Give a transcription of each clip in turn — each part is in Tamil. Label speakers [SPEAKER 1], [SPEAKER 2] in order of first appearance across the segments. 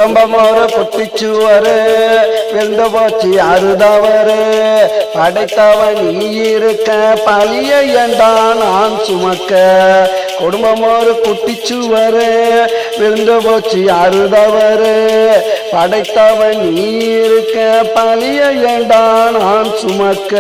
[SPEAKER 1] ஒரு குட்டிச்சுவரு விழுந்து போச்சு அறுதவரு படைத்தவன் நீ இருக்க பழிய ஏண்டா நான் சுமக்க. குடும்பம் ஒரு குட்டிச்சுவரு விழுந்து போச்சு அறுதவரு படைத்தவன் நீ இருக்க பழிய ஏண்டா நான் சுமக்க.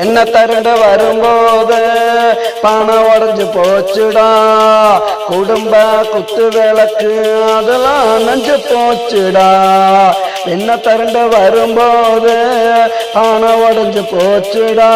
[SPEAKER 1] என்ன தருண்டு வரும்போது பணம் உடஞ்சு போச்சுடா, குடும்ப குத்து விளக்கு அதெல்லாம் நஞ்சு போச்சுடா. என்ன தருண்டு வரும்போது பணம் உடஞ்சு போச்சுடா,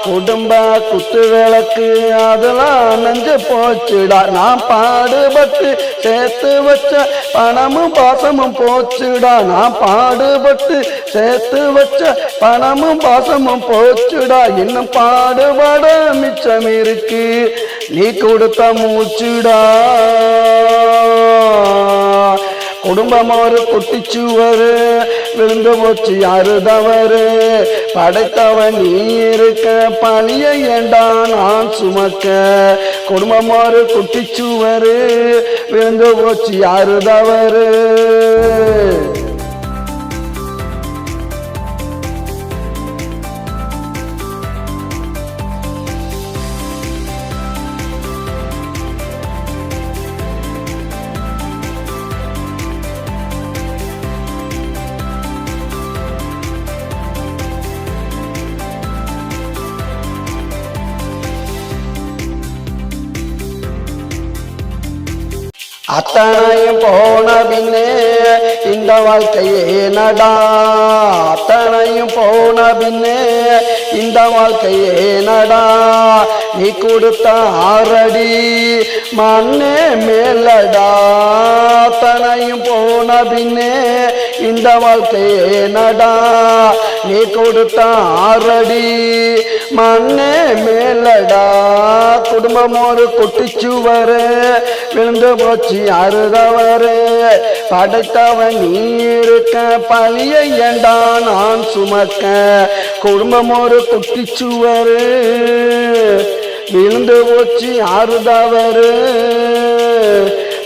[SPEAKER 1] குடும்ப குத்து விளக்கு அதெல்லாம் நஞ்சு போச்சுடா. நான் பாடுபட்டு சேர்த்து வச்ச பணமும் பாசமும் போச்சுடா, நான் பாடுபட்டு சேர்த்து வச்ச பணமும் பாசமும் போச்சுடா. இன்னும் பாடுபட மிச்சம் இருக்கு, நீ கொடுத்த மூச்சுடா. குடும்பம் ஒரு குட்டிச்சுவரு விழுந்து போச்சு அறுதவரு படைத்தவன் நீ இருக்க பழிய ஏண்டா நான் சுமக்க. குடும்பம் ஒரு குட்டிச்சுவரு விழுந்து போச்சு அறுதவரு. அத்தனையும் போன பின்னே இந்த வாழ்க்கையே நடா, அத்தனையும் போன பின்னே இந்த வாழ்க்கையே நடா. நீ கொடுத்த ஆறடி மண்ணே மேலடா, அத்தனையும் போன பின்னே இந்த வாழ்க்கையே நடா. நீ கொடுத்த ஆறடி மண்ணே மேலடா. குடும்பம் ஒரு குட்டிச்சுவரு விழுந்து போச்சு அறுதவரு படைத்தவன் நீ இருக்க பழிய ஏண்டா நான் சுமக்க. குடும்பம் ஒரு குட்டிச்சுவரு விழுந்து போச்சு அறுதவரு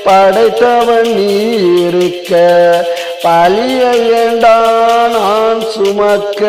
[SPEAKER 1] படைத்தவன் நீ இருக்க பழிய ஏண்டா நான் சுமக்க.